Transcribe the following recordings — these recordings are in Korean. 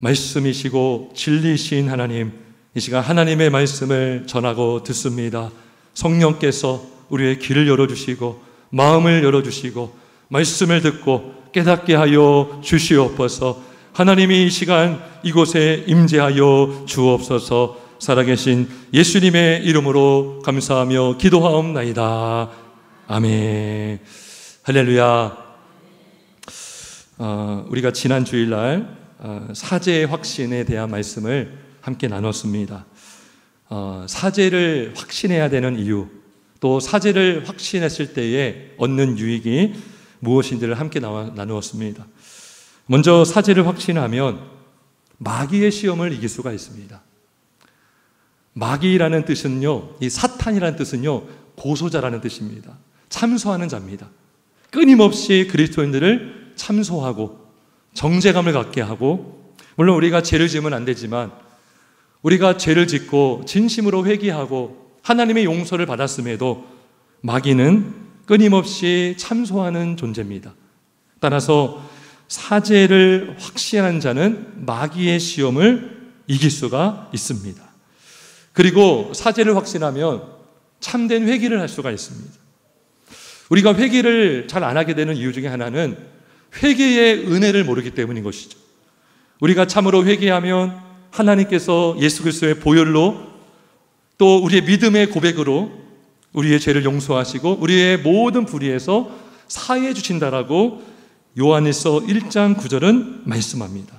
말씀이시고 진리신 하나님, 이 시간 하나님의 말씀을 전하고 듣습니다. 성령께서 우리의 귀를 열어주시고 마음을 열어주시고 말씀을 듣고 깨닫게 하여 주시옵소서. 하나님이 이 시간 이곳에 임재하여 주옵소서. 살아계신 예수님의 이름으로 감사하며 기도하옵나이다. 아멘. 할렐루야. 우리가 지난 주일날 사제의 확신에 대한 말씀을 함께 나눴습니다. 사제를 확신해야 되는 이유, 또 사제를 확신했을 때에 얻는 유익이 무엇인지를 함께 나누었습니다. 먼저 사제를 확신하면 마귀의 시험을 이길 수가 있습니다. 마귀라는 뜻은요, 이 사탄이라는 뜻은요, 고소자라는 뜻입니다. 참소하는 자입니다. 끊임없이 그리스도인들을 참소하고 정죄감을 갖게 하고, 물론 우리가 죄를 지으면 안 되지만 우리가 죄를 짓고 진심으로 회개하고 하나님의 용서를 받았음에도 마귀는 끊임없이 참소하는 존재입니다. 따라서 사제를 확신하는 자는 마귀의 시험을 이길 수가 있습니다. 그리고 사제를 확신하면 참된 회개를 할 수가 있습니다. 우리가 회개를 잘 안 하게 되는 이유 중에 하나는 회개의 은혜를 모르기 때문인 것이죠. 우리가 참으로 회개하면 하나님께서 예수 그리스도의 보혈로 또 우리의 믿음의 고백으로 우리의 죄를 용서하시고 우리의 모든 불의에서 사해 주신다라고 요한일서 1장 9절은 말씀합니다.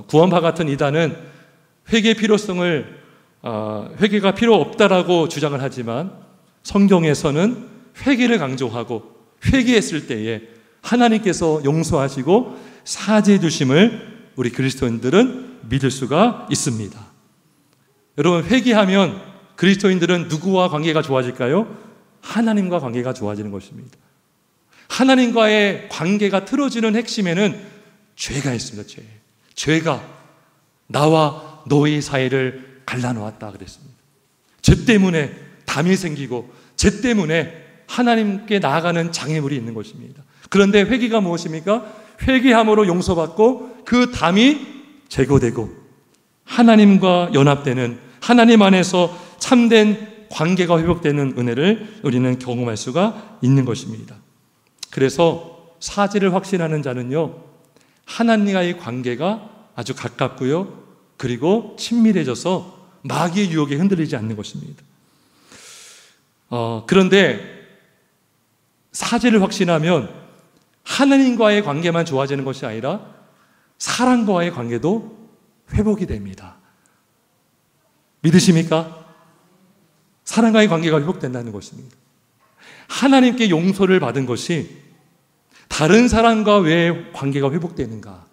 구원파 같은 이단은 회개의 필요성을 회개가 필요 없다라고 주장을 하지만 성경에서는 회개를 강조하고 회개했을 때에 하나님께서 용서하시고 사죄해 주심을 우리 그리스도인들은 믿을 수가 있습니다. 여러분, 회개하면 그리스도인들은 누구와 관계가 좋아질까요? 하나님과 관계가 좋아지는 것입니다. 하나님과의 관계가 틀어지는 핵심에는 죄가 있습니다. 죄가 나와 너희 사이를 갈라놓았다 그랬습니다. 죄 때문에 담이 생기고 죄 때문에 하나님께 나아가는 장애물이 있는 것입니다. 그런데 회개가 무엇입니까? 회개함으로 용서받고 그 담이 제거되고 하나님과 연합되는, 하나님 안에서 참된 관계가 회복되는 은혜를 우리는 경험할 수가 있는 것입니다. 그래서 사제를 확신하는 자는요, 하나님과의 관계가 아주 가깝고요, 그리고 친밀해져서 마귀의 유혹에 흔들리지 않는 것입니다. 그런데 사제를 확신하면 하나님과의 관계만 좋아지는 것이 아니라 사람과의 관계도 회복이 됩니다. 믿으십니까? 사람과의 관계가 회복된다는 것입니다. 하나님께 용서를 받은 것이 다른 사람과 왜 관계가 회복되는가?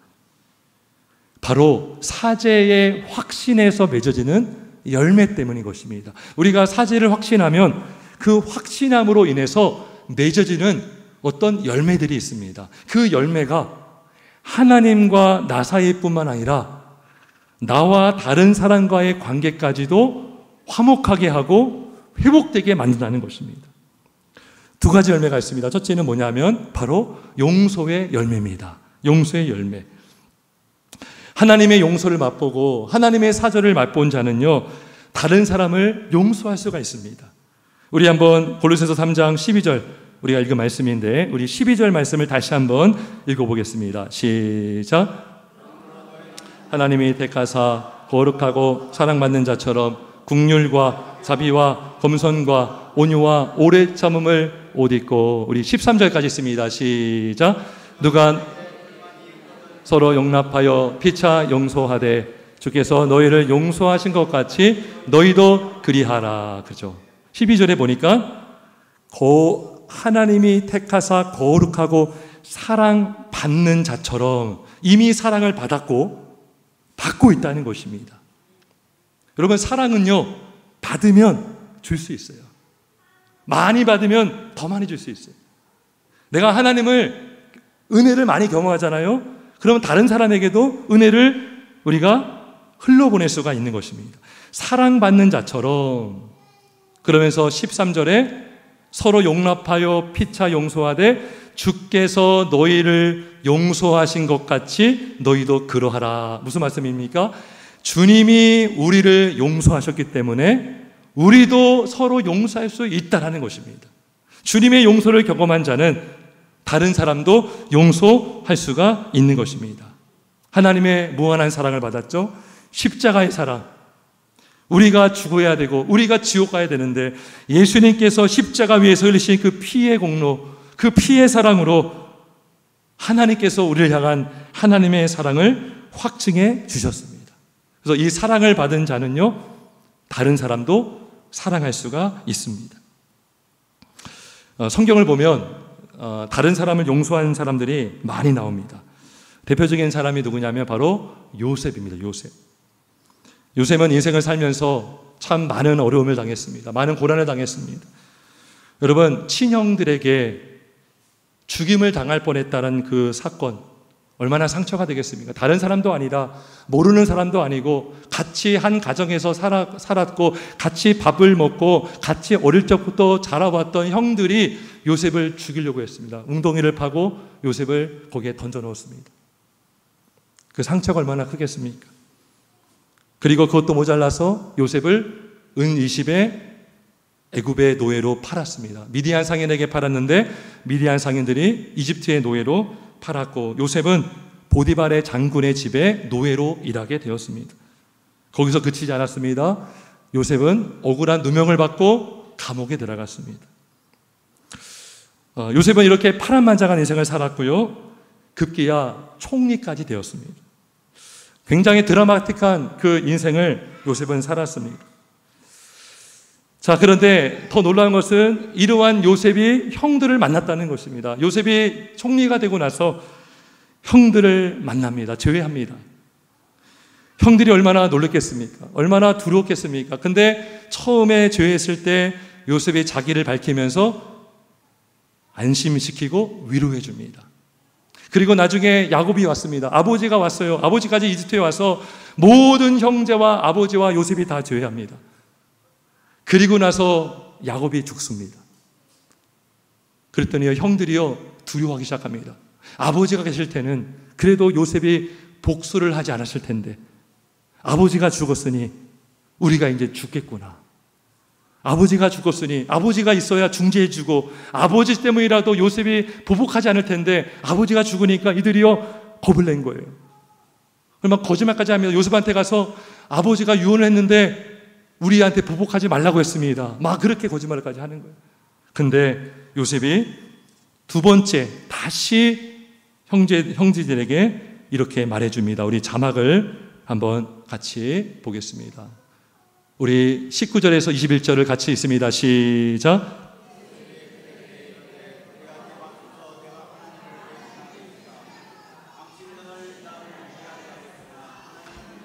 바로 사제의 확신에서 맺어지는 열매 때문인 것입니다. 우리가 사제를 확신하면 그 확신함으로 인해서 맺어지는 어떤 열매들이 있습니다. 그 열매가 하나님과 나 사이뿐만 아니라 나와 다른 사람과의 관계까지도 화목하게 하고 회복되게 만든다는 것입니다. 두 가지 열매가 있습니다. 첫째는 뭐냐면 바로 용서의 열매입니다. 용서의 열매. 하나님의 용서를 맛보고 하나님의 사절을 맛본 자는요, 다른 사람을 용서할 수가 있습니다. 우리 한번 골로새서 3장 12절 우리가 읽은 말씀인데, 우리 12절 말씀을 다시 한번 읽어보겠습니다. 시작. 하나님이 택하사 거룩하고 사랑받는 자처럼 긍휼과 자비와 겸손과 온유와 오래 참음을 옷 입고, 우리 13절까지 있습니다. 시작. 누가 서로 용납하여 피차 용서하되 주께서 너희를 용서하신 것 같이 너희도 그리하라. 그렇죠. 12절에 보니까 하나님이 택하사 거룩하고 사랑받는 자처럼 이미 사랑을 받고 있다는 것입니다. 여러분, 사랑은요, 받으면 줄 수 있어요. 많이 받으면 더 많이 줄 수 있어요. 내가 은혜를 많이 경험하잖아요. 그러면 다른 사람에게도 은혜를 우리가 흘러보낼 수가 있는 것입니다. 사랑받는 자처럼. 그러면서 13절에 서로 용납하여 피차 용서하되 주께서 너희를 용서하신 것 같이 너희도 그러하라. 무슨 말씀입니까? 주님이 우리를 용서하셨기 때문에 우리도 서로 용서할 수 있다는 것입니다. 주님의 용서를 경험한 자는 다른 사람도 용서할 수가 있는 것입니다. 하나님의 무한한 사랑을 받았죠. 십자가의 사랑. 우리가 죽어야 되고 우리가 지옥 가야 되는데 예수님께서 십자가 위에서 흘리신 그 피의 공로, 그 피의 사랑으로 하나님께서 우리를 향한 하나님의 사랑을 확증해 주셨습니다. 그래서 이 사랑을 받은 자는요, 다른 사람도 사랑할 수가 있습니다. 성경을 보면 다른 사람을 용서하는 사람들이 많이 나옵니다. 대표적인 사람이 누구냐면 바로 요셉입니다. 요셉은 인생을 살면서 참 많은 어려움을 당했습니다. 많은 고난을 당했습니다. 여러분, 친형들에게 죽임을 당할 뻔했다는 그 사건, 얼마나 상처가 되겠습니까? 다른 사람도 아니라 모르는 사람도 아니고 같이 한 가정에서 살았고 같이 밥을 먹고 같이 어릴 적부터 자라왔던 형들이 요셉을 죽이려고 했습니다. 웅덩이를 파고 요셉을 거기에 던져 넣었습니다. 그 상처가 얼마나 크겠습니까? 그리고 그것도 모자라서 요셉을 은 20에 애굽의 노예로 팔았습니다. 미디안 상인에게 팔았는데 미디안 상인들이 이집트의 노예로 팔았고 요셉은 보디발의 장군의 집에 노예로 일하게 되었습니다. 거기서 그치지 않았습니다. 요셉은 억울한 누명을 받고 감옥에 들어갔습니다. 요셉은 이렇게 파란만장한 인생을 살았고요. 급기야 총리까지 되었습니다. 굉장히 드라마틱한 그 인생을 요셉은 살았습니다. 자, 그런데 더 놀라운 것은 이러한 요셉이 형들을 만났다는 것입니다. 요셉이 총리가 되고 나서 형들을 만납니다. 제외합니다. 형들이 얼마나 놀랐겠습니까? 얼마나 두려웠겠습니까? 근데 처음에 제외했을 때 요셉이 자기를 밝히면서 안심시키고 위로해 줍니다. 그리고 나중에 야곱이 왔습니다. 아버지가 왔어요. 아버지까지 이집트에 와서 모든 형제와 아버지와 요셉이 다 제외합니다. 그리고 나서 야곱이 죽습니다. 그랬더니 형들이요 두려워하기 시작합니다. 아버지가 계실 때는 그래도 요셉이 복수를 하지 않았을 텐데 아버지가 죽었으니 우리가 이제 죽겠구나. 아버지가 죽었으니 아버지가 있어야 중재해주고 아버지 때문이라도 요셉이 보복하지 않을 텐데 아버지가 죽으니까 이들이요 겁을 낸 거예요. 얼마나 거짓말까지 하면 요셉한테 가서 아버지가 유언을 했는데 우리한테 보복하지 말라고 했습니다. 막 그렇게 거짓말까지 하는 거예요. 근데 요셉이 두 번째 다시 형제들에게 이렇게 말해줍니다. 우리 자막을 한번 같이 보겠습니다. 우리 19절에서 21절을 같이 읽습니다. 시작.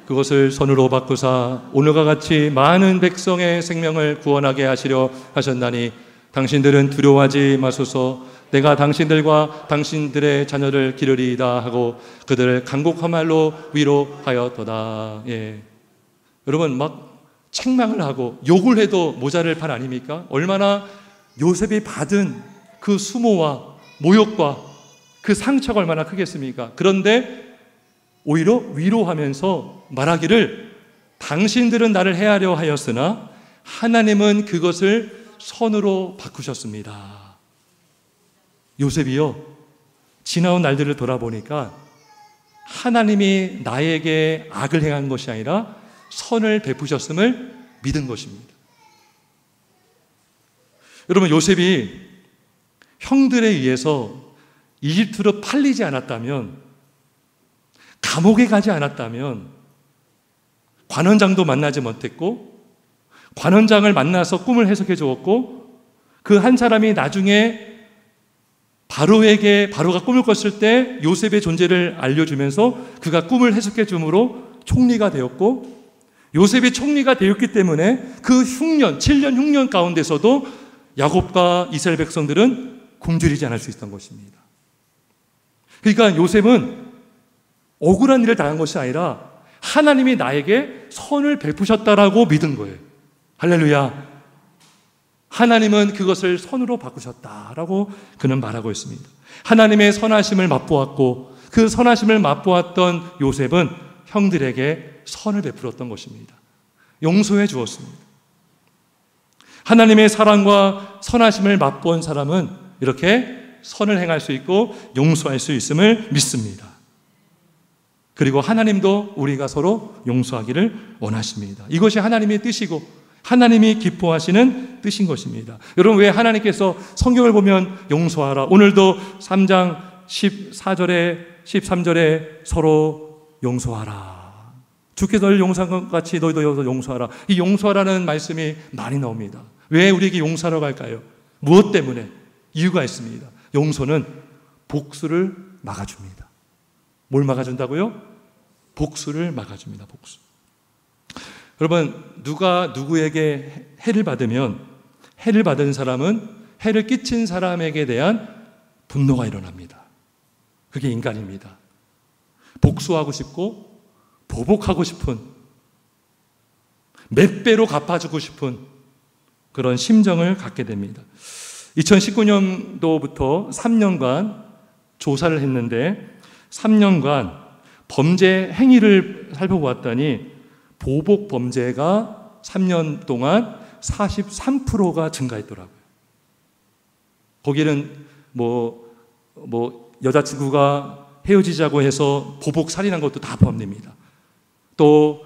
그것을 손으로 바꾸사 오늘과 같이 많은 백성의 생명을 구원하게 하시려 하셨나니 당신들은 두려워하지 마소서. 내가 당신들과 당신들의 자녀를 기르리이다 하고 그들을 간곡한 말로 위로하였도다. 예. 여러분 막 책망을 하고 욕을 해도 모자랄 판 아닙니까? 얼마나 요셉이 받은 그 수모와 모욕과 그 상처가 얼마나 크겠습니까? 그런데 오히려 위로하면서 말하기를 당신들은 나를 해하려 하였으나 하나님은 그것을 선으로 바꾸셨습니다. 요셉이요 지나온 날들을 돌아보니까 하나님이 나에게 악을 행한 것이 아니라 선을 베푸셨음을 믿은 것입니다. 여러분 요셉이 형들에 의해서 이집트로 팔리지 않았다면, 감옥에 가지 않았다면, 관원장도 만나지 못했고 관원장을 만나서 꿈을 해석해 주었고 그 한 사람이 나중에 바로가 꿈을 꿨을 때 요셉의 존재를 알려주면서 그가 꿈을 해석해 줌으로 총리가 되었고 요셉이 총리가 되었기 때문에 그 흉년, 7년 흉년 가운데서도 야곱과 이스라엘 백성들은 굶주리지 않을 수 있었던 것입니다. 그러니까 요셉은 억울한 일을 당한 것이 아니라 하나님이 나에게 선을 베푸셨다라고 믿은 거예요. 할렐루야. 하나님은 그것을 선으로 바꾸셨다라고 그는 말하고 있습니다. 하나님의 선하심을 맛보았고 그 선하심을 맛보았던 요셉은 형들에게 선을 베풀었던 것입니다. 용서해 주었습니다. 하나님의 사랑과 선하심을 맛본 사람은 이렇게 선을 행할 수 있고 용서할 수 있음을 믿습니다. 그리고 하나님도 우리가 서로 용서하기를 원하십니다. 이것이 하나님의 뜻이고 하나님이 기뻐하시는 뜻인 것입니다. 여러분, 왜 하나님께서 성경을 보면 용서하라, 오늘도 3장 14절에 13절에 서로 용서하라, 주께서 너를 용서한 것 같이 너희도 용서하라, 이 용서하라는 말씀이 많이 나옵니다. 왜 우리에게 용서하라고 할까요? 무엇 때문에? 이유가 있습니다. 용서는 복수를 막아줍니다. 뭘 막아준다고요? 복수를 막아줍니다. 복수. 여러분, 누가 누구에게 해를 받으면 해를 받은 사람은 해를 끼친 사람에게 대한 분노가 일어납니다. 그게 인간입니다. 복수하고 싶고 보복하고 싶은, 몇 배로 갚아주고 싶은 그런 심정을 갖게 됩니다. 2019년도부터 3년간 조사를 했는데 3년간 범죄 행위를 살펴보았더니 보복 범죄가 3년 동안 43%가 증가했더라고요. 거기는 여자친구가 헤어지자고 해서 보복 살인한 것도 다 포함됩니다. 또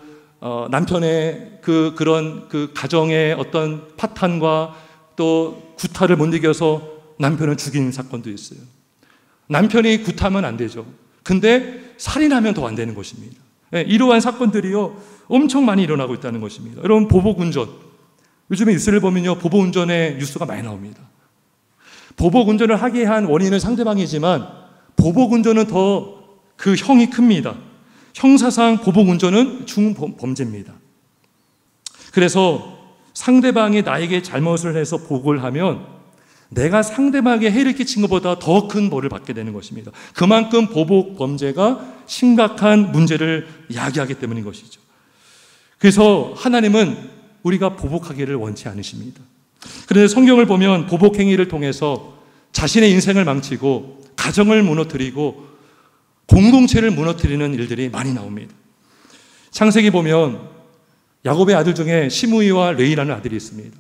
남편의 그런 가정의 어떤 파탄과 또 구타를 못 이겨서 남편을 죽인 사건도 있어요. 남편이 구타하면 안 되죠. 근데 살인하면 더 안 되는 것입니다. 이러한 사건들이요 엄청 많이 일어나고 있다는 것입니다. 여러분, 보복운전, 요즘에 뉴스를 보면요 보복운전의 뉴스가 많이 나옵니다. 보복운전을 하게 한 원인은 상대방이지만 보복운전은 더 그 형이 큽니다. 형사상 보복운전은 중범죄입니다. 그래서 상대방이 나에게 잘못을 해서 보복을 하면 내가 상대방에게 해를 끼친 것보다 더 큰 벌을 받게 되는 것입니다. 그만큼 보복 범죄가 심각한 문제를 야기하기 때문인 것이죠. 그래서 하나님은 우리가 보복하기를 원치 않으십니다. 그런데 성경을 보면 보복 행위를 통해서 자신의 인생을 망치고 가정을 무너뜨리고 공동체를 무너뜨리는 일들이 많이 나옵니다. 창세기 보면 야곱의 아들 중에 시므이와 레이라는 아들이 있습니다.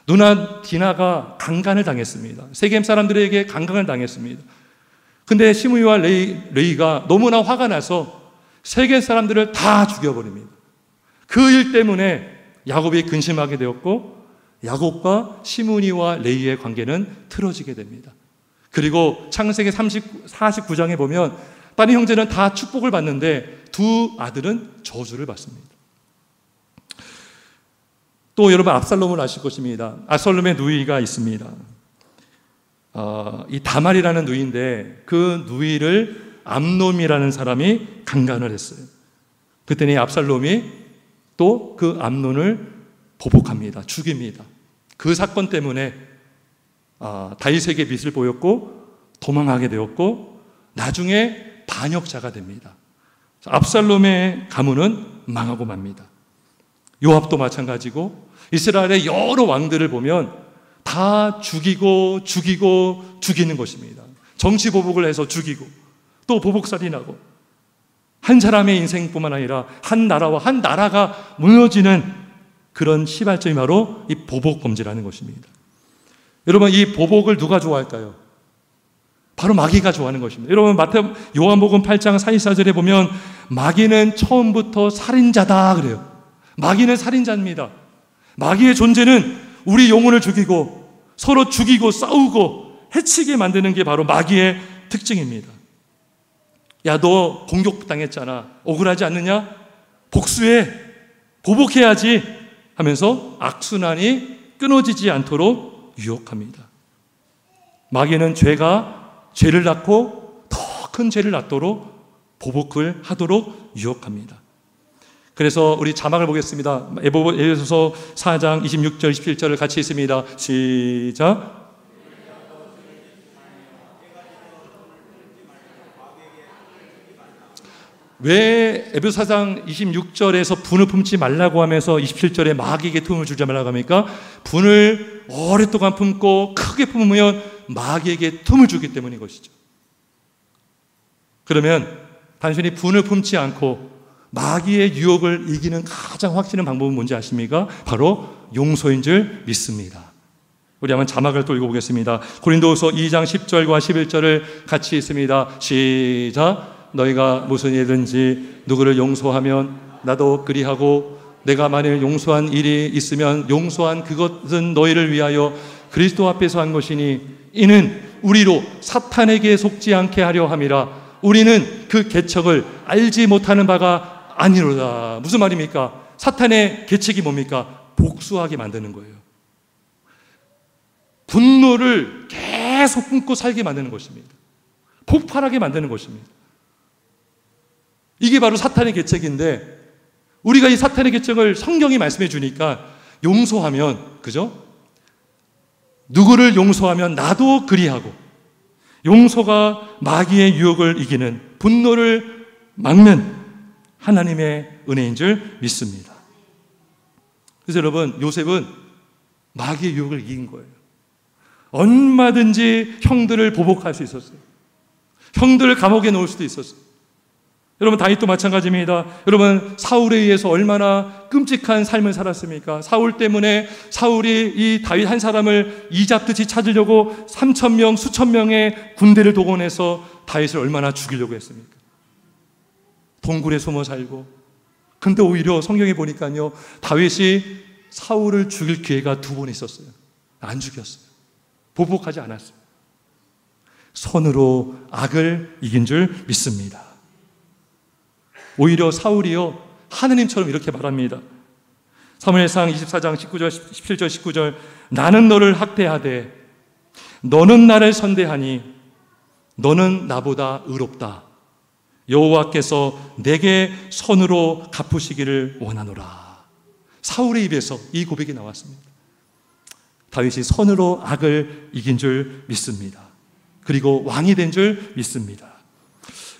누나 디나가 강간을 당했습니다. 세겜 사람들에게 강간을 당했습니다. 근데 시므이와 레이가 너무나 화가 나서 세겜 사람들을 다 죽여버립니다. 그 일 때문에 야곱이 근심하게 되었고 야곱과 시므이와 레이의 관계는 틀어지게 됩니다. 그리고 창세기 49장에 보면 다른 형제는 다 축복을 받는데 두 아들은 저주를 받습니다. 또 여러분, 압살롬을 아실 것입니다. 압살롬의 누이가 있습니다. 이 다말이라는 누이인데 그 누이를 암놈이라는 사람이 강간을 했어요. 그랬더니 압살롬이 또 그 암논을 보복합니다. 죽입니다. 그 사건 때문에 다윗에게 밑을 보였고 도망하게 되었고 나중에 반역자가 됩니다. 압살롬의 가문은 망하고 맙니다. 요압도 마찬가지고 이스라엘의 여러 왕들을 보면 다 죽이고 죽이는 것입니다. 정치 보복을 해서 죽이고 또 보복살인하고 한 사람의 인생뿐만 아니라 한 나라가 무너지는 그런 시발점이 바로 이 보복 범죄라는 것입니다. 여러분, 이 보복을 누가 좋아할까요? 바로 마귀가 좋아하는 것입니다. 여러분, 요한복음 8장 44절에 보면 마귀는 처음부터 살인자다 그래요. 마귀는 살인자입니다. 마귀의 존재는 우리 영혼을 죽이고 서로 죽이고 싸우고 해치게 만드는 게 바로 마귀의 특징입니다. 야, 너 공격당했잖아. 억울하지 않느냐? 복수해. 보복해야지 하면서 악순환이 끊어지지 않도록 유혹합니다. 마귀는 죄를 낳고 더 큰 죄를 낳도록 보복을 하도록 유혹합니다. 그래서 우리 자막을 보겠습니다. 에베소서 4장 26절 27절을 같이 읽습니다. 시작. 왜 에베소 4장 26절에서 분을 품지 말라고 하면서 27절에 마귀에게 틈을 주지 말라고 합니까? 분을 오랫동안 품고 크게 품으면 마귀에게 틈을 주기 때문인 것이죠. 그러면 단순히 분을 품지 않고 마귀의 유혹을 이기는 가장 확실한 방법은 뭔지 아십니까? 바로 용서인 줄 믿습니다. 우리 한번 자막을 또 읽어보겠습니다. 고린도후서 2장 10절과 11절을 같이 읽습니다. 시작. 너희가 무슨 일든지 누구를 용서하면 나도 그리하고 내가 만일 용서한 일이 있으면 용서한 그것은 너희를 위하여 그리스도 앞에서 한 것이니 이는 우리로 사탄에게 속지 않게 하려 함이라. 우리는 그 계책을 알지 못하는 바가 아니로다. 무슨 말입니까? 사탄의 계책이 뭡니까? 복수하게 만드는 거예요. 분노를 계속 품고 살게 만드는 것입니다. 폭발하게 만드는 것입니다. 이게 바로 사탄의 계책인데, 우리가 이 사탄의 계책을 성경이 말씀해 주니까 용서하면, 그죠? 누구를 용서하면 나도 그리하고, 용서가 마귀의 유혹을 이기는, 분노를 막는 하나님의 은혜인 줄 믿습니다. 그래서 여러분, 요셉은 마귀의 유혹을 이긴 거예요. 얼마든지 형들을 보복할 수 있었어요. 형들을 감옥에 넣을 수도 있었어요. 여러분, 다윗도 마찬가지입니다. 여러분, 사울에 의해서 얼마나 끔찍한 삶을 살았습니까? 사울 때문에 사울이 이 다윗 한 사람을 이잡듯이 찾으려고 3,000명, 수천 명의 군대를 동원해서 다윗을 얼마나 죽이려고 했습니까? 동굴에 숨어 살고. 근데 오히려 성경에 보니까요, 다윗이 사울을 죽일 기회가 2번 있었어요. 안 죽였어요. 보복하지 않았어요. 선으로 악을 이긴 줄 믿습니다. 오히려 사울이요, 하느님처럼 이렇게 말합니다. 사무엘상 24장 19절, 17절, 19절. 나는 너를 학대하되 너는 나를 선대하니 너는 나보다 의롭다. 여호와께서 내게 선으로 갚으시기를 원하노라. 사울의 입에서 이 고백이 나왔습니다. 다윗이 선으로 악을 이긴 줄 믿습니다. 그리고 왕이 된 줄 믿습니다.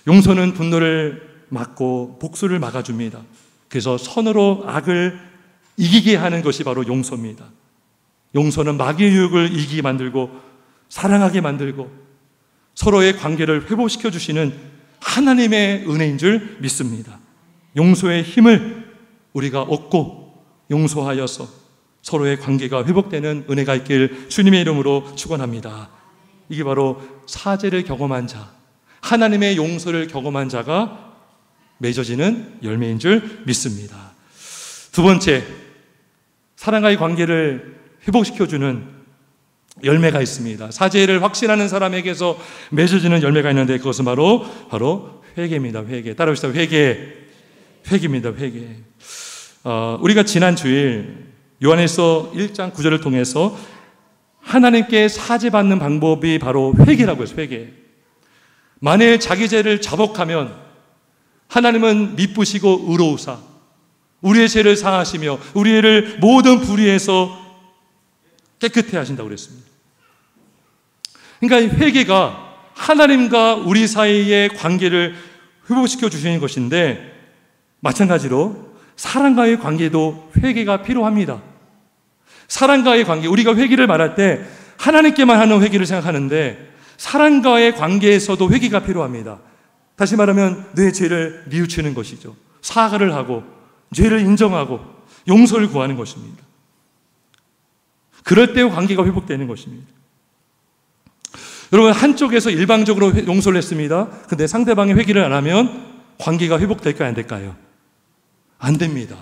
용서는 분노를 막고 복수를 막아줍니다. 그래서 선으로 악을 이기게 하는 것이 바로 용서입니다. 용서는 마귀의 유혹을 이기게 만들고 사랑하게 만들고 서로의 관계를 회복시켜 주시는 하나님의 은혜인 줄 믿습니다. 용서의 힘을 우리가 얻고 용서하여서 서로의 관계가 회복되는 은혜가 있길 주님의 이름으로 축원합니다. 이게 바로 사죄를 경험한 자, 하나님의 용서를 경험한 자가 맺어지는 열매인 줄 믿습니다. 두 번째, 사랑과의 관계를 회복시켜주는 열매가 있습니다. 사죄를 확신하는 사람에게서 맺어지는 열매가 있는데 그것은 바로 회개입니다. 회개. 따라합시다. 회개입니다. 회개. 우리가 지난 주일 요한일서 1장 9절을 통해서 하나님께 사죄받는 방법이 바로 회개라고 해서 회개. 만일 자기 죄를 자복하면 하나님은 미쁘시고 의로우사 우리의 죄를 사하시며 우리를 모든 불의에서 깨끗해 하신다고 그랬습니다. 그러니까 회개가 하나님과 우리 사이의 관계를 회복시켜 주시는 것인데, 마찬가지로 사랑과의 관계도 회개가 필요합니다. 사랑과의 관계, 우리가 회개를 말할 때 하나님께만 하는 회개를 생각하는데 사랑과의 관계에서도 회개가 필요합니다. 다시 말하면 내 죄를 뉘우치는 것이죠. 사과를 하고 죄를 인정하고 용서를 구하는 것입니다. 그럴 때 관계가 회복되는 것입니다. 여러분, 한쪽에서 일방적으로 용서를 했습니다. 근데 상대방이 회개를 안 하면 관계가 회복될까요? 안 될까요? 안 됩니다.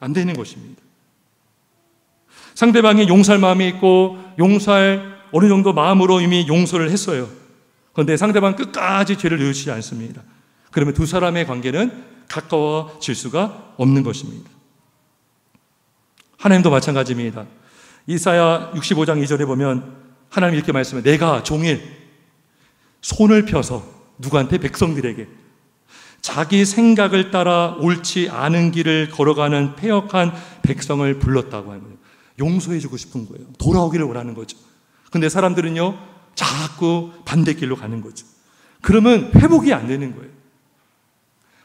안 되는 것입니다. 상대방이 용서할 마음이 있고 용서할 어느 정도 마음으로 이미 용서를 했어요. 그런데 상대방 끝까지 죄를 뉘우치지 않습니다. 그러면 두 사람의 관계는 가까워질 수가 없는 것입니다. 하나님도 마찬가지입니다. 이사야 65장 2절에 보면 하나님 이렇게 말씀해요. 내가 종일 손을 펴서 누구한테? 백성들에게 자기 생각을 따라 옳지 않은 길을 걸어가는 패역한 백성을 불렀다고 하는, 용서해주고 싶은 거예요. 돌아오기를 원하는 거죠. 근데 사람들은요, 자꾸 반대길로 가는 거죠. 그러면 회복이 안 되는 거예요.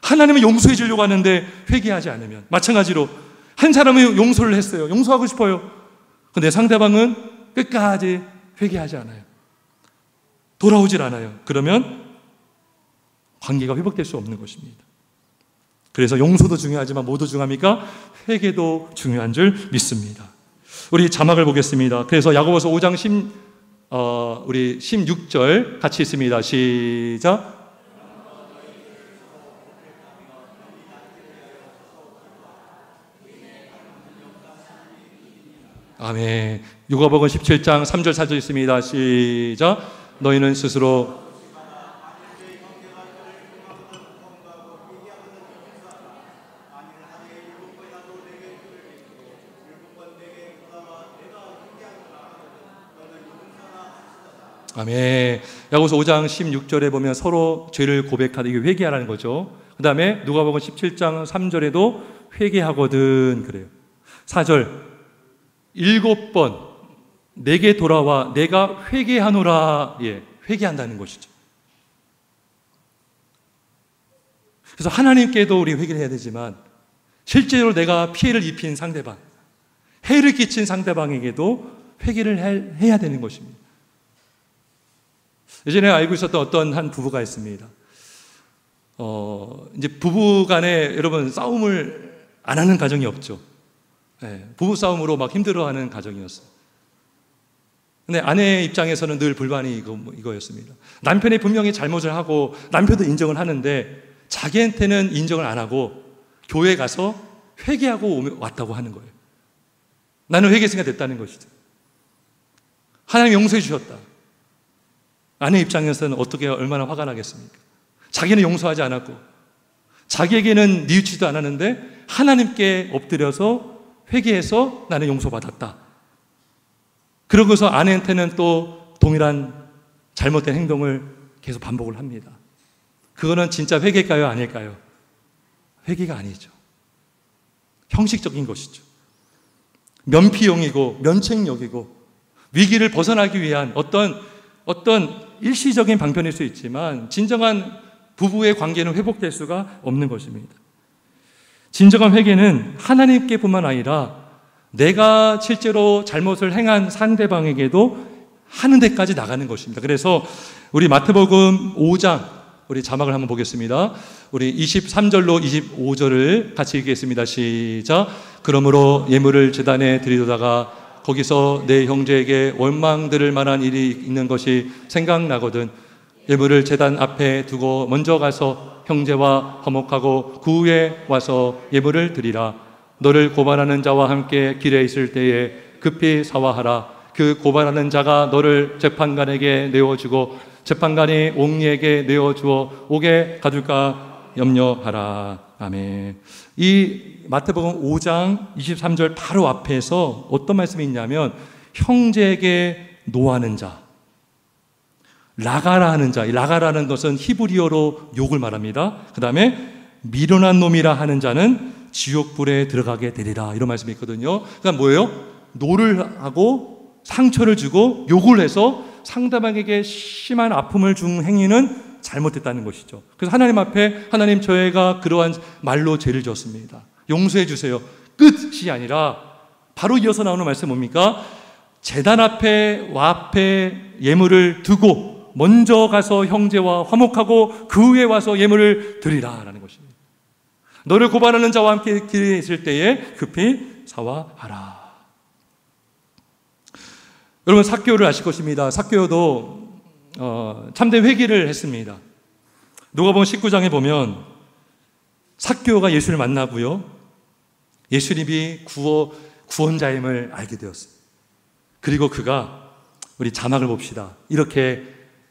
하나님은 용서해 주려고 하는데 회개하지 않으면, 마찬가지로 한 사람은 용서를 했어요. 용서하고 싶어요. 근데 상대방은 끝까지 회개하지 않아요. 돌아오질 않아요. 그러면 관계가 회복될 수 없는 것입니다. 그래서 용서도 중요하지만 뭐도 중요합니까? 회개도 중요한 줄 믿습니다. 우리 자막을 보겠습니다. 그래서 야고보서 5장 16절 같이 있습니다. 시작. 아멘. 누가복음 17장 3절 4절 있습니다. 시작. 너희는 스스로 아멘. 야고보서 5장 16절에 보면 서로 죄를 고백하다, 이게 회개하라는 거죠. 그 다음에 누가복음 17장 3절에도 회개하거든 그래요. 4절 7번 내게 돌아와 내가 회개하노라. 예, 회개한다는 것이죠. 그래서 하나님께도 우리 회개를 해야 되지만 실제로 내가 피해를 입힌 상대방, 해를 끼친 상대방에게도 회개를 해야 되는 것입니다. 예전에 알고 있었던 어떤 한 부부가 있습니다. 이제 부부 간에 여러분 싸움을 안 하는 가정이 없죠. 네, 부부 싸움으로 막 힘들어하는 가정이었어요. 근데 아내 입장에서는 늘 불만이 이거였습니다. 남편이 분명히 잘못을 하고 남편도 인정을 하는데 자기한테는 인정을 안 하고 교회 가서 회개하고 왔다고 하는 거예요. 나는 회개생가 됐다는 것이죠. 하나님 용서해 주셨다. 아내 입장에서는 어떻게 얼마나 화가 나겠습니까? 자기는 용서하지 않았고 자기에게는 뉘우치지도 않았는데 하나님께 엎드려서 회개해서 나는 용서받았다. 그러고서 아내한테는 또 동일한 잘못된 행동을 계속 반복을 합니다. 그거는 진짜 회개일까요? 아닐까요? 회개가 아니죠. 형식적인 것이죠. 면피용이고 면책력이고 위기를 벗어나기 위한 어떤 일시적인 방편일 수 있지만 진정한 부부의 관계는 회복될 수가 없는 것입니다. 진정한 회개는 하나님께 뿐만 아니라 내가 실제로 잘못을 행한 상대방에게도 하는 데까지 나가는 것입니다. 그래서 우리 마태복음 5장 우리 자막을 한번 보겠습니다. 우리 23절로 25절을 같이 읽겠습니다. 시작. 그러므로 예물을 제단에 드리다가 거기서 내 형제에게 원망들을 만한 일이 있는 것이 생각나거든 예물을 제단 앞에 두고 먼저 가서 형제와 화목하고 그 후에 와서 예물을 드리라. 너를 고발하는 자와 함께 길에 있을 때에 급히 사화하라. 그 고발하는 자가 너를 재판관에게 내어주고 재판관이 옥리에게 내어주어 옥에 가둘까 염려하라. 아멘. 이 마태복음 5장 23절 바로 앞에서 어떤 말씀이 있냐면 형제에게 노하는 자, 라가라 하는 자, 이 라가라는 것은 히브리어로 욕을 말합니다. 그 다음에 미련한 놈이라 하는 자는 지옥불에 들어가게 되리라. 이런 말씀이 있거든요. 그러니까 뭐예요? 노를 하고 상처를 주고 욕을 해서 상대방에게 심한 아픔을 준 행위는 잘못됐다는 것이죠. 그래서 하나님 앞에 하나님 저희가 그러한 말로 죄를 지었습니다. 용서해 주세요. 끝이 아니라 바로 이어서 나오는 말씀 뭡니까? 제단 앞에 앞에 예물을 두고 먼저 가서 형제와 화목하고 그 후에 와서 예물을 드리라 라는 것입니다. 너를 고발하는 자와 함께 길에 있을 때에 급히 사화하라. 여러분 삭개오를 아실 것입니다. 삭개오도 참된 회개를 했습니다. 누가복음 19장에 보면 삭개오가 예수를 만나고요. 예수님이 구원자임을 알게 되었어요. 그리고 그가 우리 자막을 봅시다. 이렇게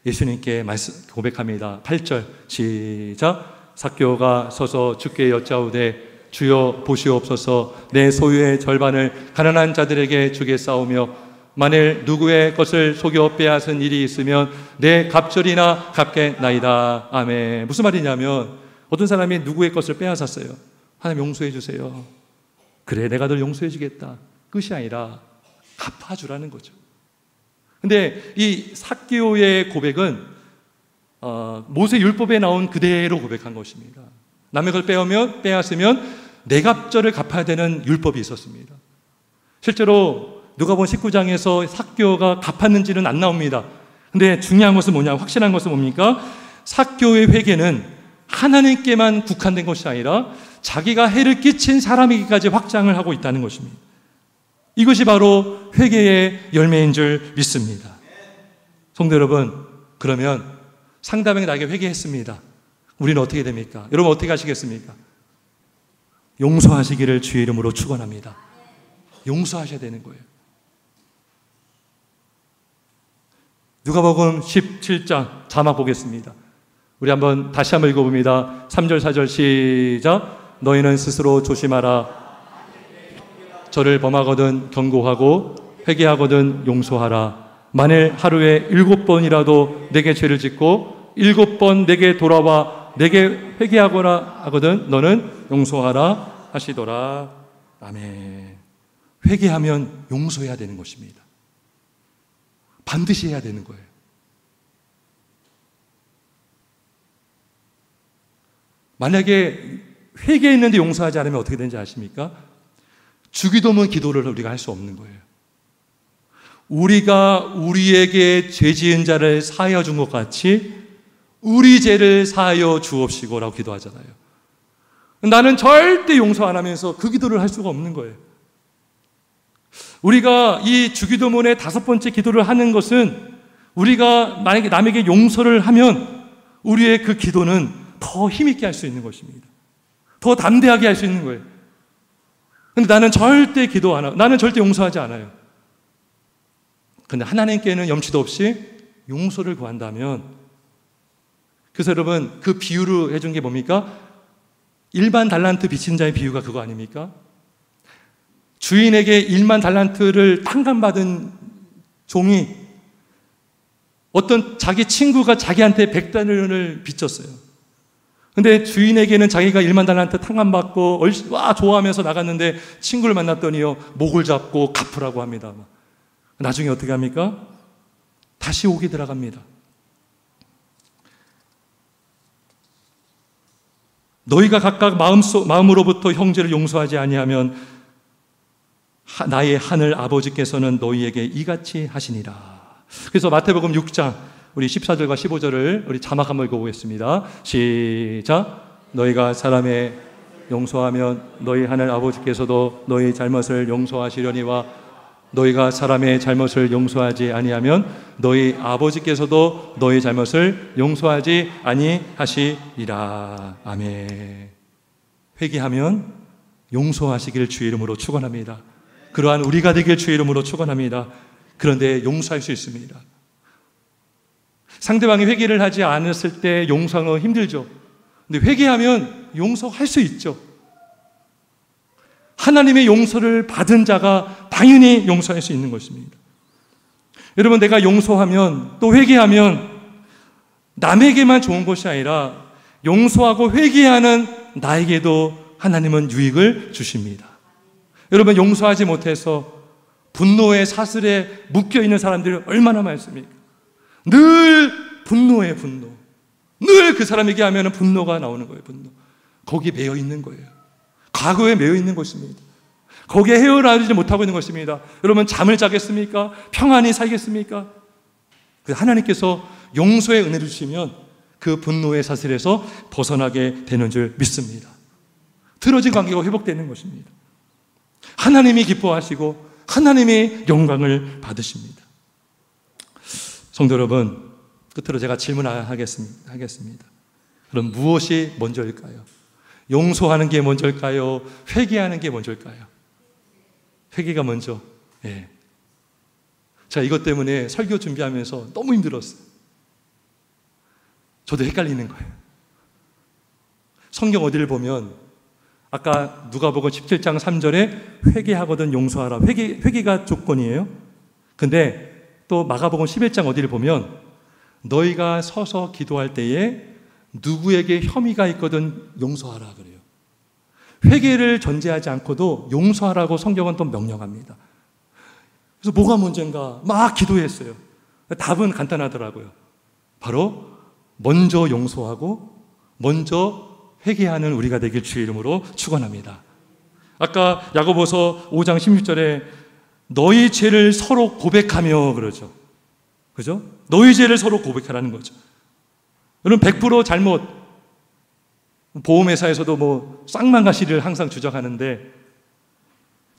예수님께 고백합니다. 8절 시작. 삭개오가 서서 주께 여짜오되 주여 보시옵소서 내 소유의 절반을 가난한 자들에게 주겠사오며 만일 누구의 것을 속여 빼앗은 일이 있으면 내 갑절이나 갚겠나이다. 아멘. 무슨 말이냐면 어떤 사람이 누구의 것을 빼앗았어요. 하나님 용서해 주세요. 그래 내가 널 용서해 주겠다. 끝이 아니라 갚아주라는 거죠. 근데 이 삭개오의 고백은 모세 율법에 나온 그대로 고백한 것입니다. 남의 걸 빼앗으면 내 갑절을 갚아야 되는 율법이 있었습니다. 실제로 누가복음 19장에서 삭개오가 갚았는지는 안 나옵니다. 근데 중요한 것은 뭐냐, 확실한 것은 뭡니까? 삭개오의 회개는 하나님께만 국한된 것이 아니라 자기가 해를 끼친 사람에게까지 확장을 하고 있다는 것입니다. 이것이 바로 회개의 열매인 줄 믿습니다. 성도 여러분, 그러면 상대방이 나에게 회개했습니다. 우리는 어떻게 됩니까? 여러분 어떻게 하시겠습니까? 용서하시기를 주의 이름으로 축원합니다. 용서하셔야 되는 거예요. 누가복음 17장 자막 보겠습니다. 우리 다시 한번 읽어봅니다. 3절 4절 시작. 너희는 스스로 조심하라. 저를 범하거든 경고하고 회개하거든 용서하라. 만일 하루에 7번이라도 내게 죄를 짓고 7번 내게 돌아와 내게 회개하거나 하거든 너는 용서하라 하시더라. 아멘. 회개하면 용서해야 되는 것입니다. 반드시 해야 되는 거예요. 만약에 회개했는데 용서하지 않으면 어떻게 되는지 아십니까? 주기도문 기도를 우리가 할 수 없는 거예요. 우리가 우리에게 죄 지은 자를 사하여 준 것 같이 우리 죄를 사하여 주옵시고라고 기도하잖아요. 나는 절대 용서 안 하면서 그 기도를 할 수가 없는 거예요. 우리가 이 주기도문의 5번째 기도를 하는 것은 우리가 만약에 남에게 용서를 하면 우리의 그 기도는 더 힘있게 할 수 있는 것입니다. 더 담대하게 할 수 있는 거예요. 근데 나는 절대 기도 안 하고 나는 절대 용서하지 않아요. 근데 하나님께는 염치도 없이 용서를 구한다면, 그래서 여러분 그 비유를 해준 게 뭡니까? 일반 달란트 빚진 자의 비유가 그거 아닙니까? 주인에게 1만 달란트를 탕감받은 종이 어떤 자기 친구가 자기한테 100달러를 빚졌어요. 근데 주인에게는 자기가 1만 달란트 탕감받고 와 좋아하면서 나갔는데 친구를 만났더니요 목을 잡고 갚으라고 합니다. 나중에 어떻게 합니까? 다시 옥에 들어갑니다. 너희가 각각 마음으로부터 형제를 용서하지 아니하면 나의 하늘 아버지께서는 너희에게 이같이 하시니라. 그래서 마태복음 6장 우리 14절과 15절을 우리 자막 한번 읽어보겠습니다. 시작. 너희가 사람의 용서하면 너희 하늘 아버지께서도 너희 잘못을 용서하시려니와 너희가 사람의 잘못을 용서하지 아니하면 너희 아버지께서도 너희 잘못을 용서하지 아니하시리라. 아멘. 회개하면 용서하시길 주의 이름으로 축원합니다. 그러한 우리가 되길 주의 이름으로 축원합니다. 그런데 용서할 수 있습니다. 상대방이 회개를 하지 않았을 때 용서는 힘들죠. 근데 회개하면 용서할 수 있죠. 하나님의 용서를 받은 자가 당연히 용서할 수 있는 것입니다. 여러분, 내가 용서하면 또 회개하면 남에게만 좋은 것이 아니라 용서하고 회개하는 나에게도 하나님은 유익을 주십니다. 여러분, 용서하지 못해서 분노의 사슬에 묶여있는 사람들이 얼마나 많습니까? 늘 분노에 분노. 늘 그 사람에게 하면 분노가 나오는 거예요. 분노. 거기에 매여 있는 거예요. 과거에 매여 있는 것입니다. 거기에 헤어나오지 못하고 있는 것입니다. 여러분, 잠을 자겠습니까? 평안히 살겠습니까? 하나님께서 용서의 은혜를 주시면 그 분노의 사슬에서 벗어나게 되는 줄 믿습니다. 틀어진 관계가 회복되는 것입니다. 하나님이 기뻐하시고 하나님의 영광을 받으십니다. 성도 여러분, 끝으로 제가 질문하겠습니다. 그럼 무엇이 먼저일까요? 용서하는 게 먼저일까요? 회개하는 게 먼저일까요? 회개가 먼저. 예. 제가 이것 때문에 설교 준비하면서 너무 힘들었어요. 저도 헷갈리는 거예요. 성경 어디를 보면 아까 누가복음 17장 3절에 회개하거든 용서하라. 회개가 조건이에요. 근데 또 마가복음 11장 어디를 보면 너희가 서서 기도할 때에 누구에게 혐의가 있거든 용서하라 그래요. 회개를 전제하지 않고도 용서하라고 성경은 또 명령합니다. 그래서 뭐가 문제인가 막 기도했어요. 답은 간단하더라고요. 바로 먼저 용서하고 먼저 회개하는 우리가 되길 주의 이름으로 축원합니다. 아까 야고보서 5장 16절에 너희 죄를 서로 고백하며 그러죠. 그죠? 너희 죄를 서로 고백하라는 거죠. 여러분 100% 잘못, 보험회사에서도 뭐 쌍망가시를 항상 주장하는데,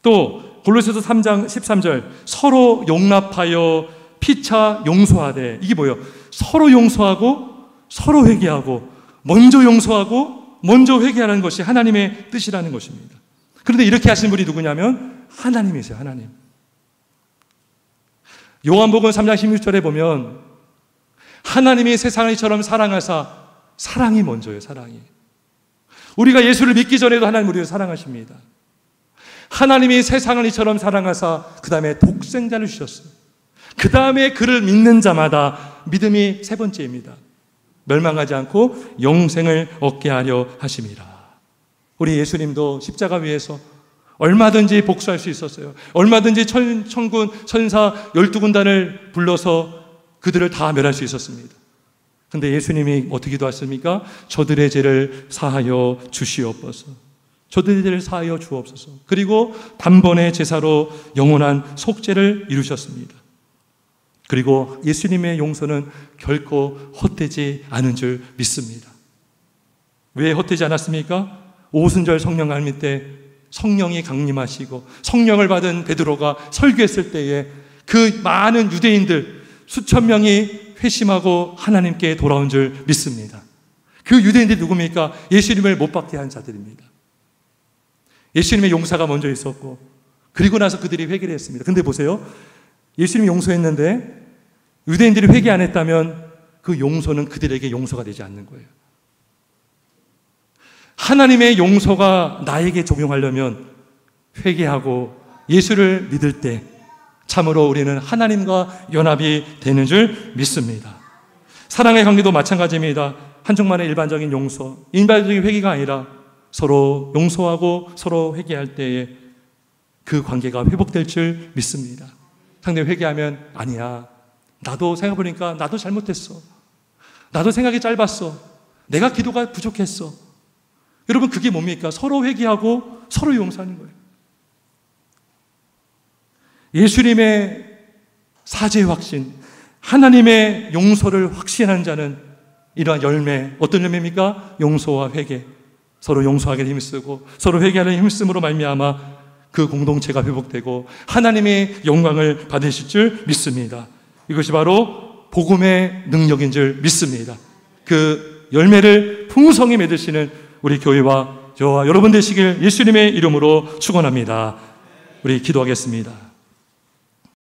또 골로새서 3장 13절 서로 용납하여 피차 용서하되, 이게 뭐예요? 서로 용서하고 서로 회개하고, 먼저 용서하고 먼저 회개하는 것이 하나님의 뜻이라는 것입니다. 그런데 이렇게 하신 분이 누구냐면 하나님이세요. 하나님. 요한복음 3장 16절에 보면 하나님이 세상을 이처럼 사랑하사, 사랑이 먼저예요. 사랑이. 우리가 예수를 믿기 전에도 하나님 우리를 사랑하십니다. 하나님이 세상을 이처럼 사랑하사 그 다음에 독생자를 주셨어요. 그 다음에 그를 믿는 자마다, 믿음이 세 번째입니다, 멸망하지 않고 영생을 얻게 하려 하심이라. 우리 예수님도 십자가 위에서 얼마든지 복수할 수 있었어요. 얼마든지 천군 천사 12군단을 불러서 그들을 다 멸할 수 있었습니다. 그런데 예수님이 어떻게 기도하십니까? 저들의 죄를 사하여 주시옵소서. 저들의 죄를 사하여 주옵소서. 그리고 단번에 제사로 영원한 속죄를 이루셨습니다. 그리고 예수님의 용서는 결코 헛되지 않은 줄 믿습니다. 왜 헛되지 않았습니까? 오순절 성령 강림 때 성령이 강림하시고 성령을 받은 베드로가 설교했을 때에 그 많은 유대인들 수천 명이 회심하고 하나님께 돌아온 줄 믿습니다. 그 유대인들이 누굽니까? 예수님을 못 박게 한 자들입니다. 예수님의 용서가 먼저 있었고, 그리고 나서 그들이 회개를 했습니다. 근데 보세요, 예수님이 용서했는데 유대인들이 회개 안 했다면 그 용서는 그들에게 용서가 되지 않는 거예요. 하나님의 용서가 나에게 적용하려면 회개하고 예수를 믿을 때 참으로 우리는 하나님과 연합이 되는 줄 믿습니다. 사랑의 관계도 마찬가지입니다. 한쪽만의 일반적인 용서, 일반적인 회개가 아니라 서로 용서하고 서로 회개할 때에 그 관계가 회복될 줄 믿습니다. 상대가 회개하면 아니야, 나도 생각해보니까 나도 잘못했어, 나도 생각이 짧았어, 내가 기도가 부족했어. 여러분, 그게 뭡니까? 서로 회개하고 서로 용서하는 거예요. 예수님의 사죄의 확신, 하나님의 용서를 확신하는 자는 이러한 열매, 어떤 열매입니까? 용서와 회개, 서로 용서하게 힘쓰고 서로 회개하는 힘쓰므로 말미암아 그 공동체가 회복되고 하나님의 영광을 받으실 줄 믿습니다. 이것이 바로 복음의 능력인 줄 믿습니다. 그 열매를 풍성히 맺으시는 우리 교회와 저와 여러분 되시길 예수님의 이름으로 축원합니다. 우리 기도하겠습니다.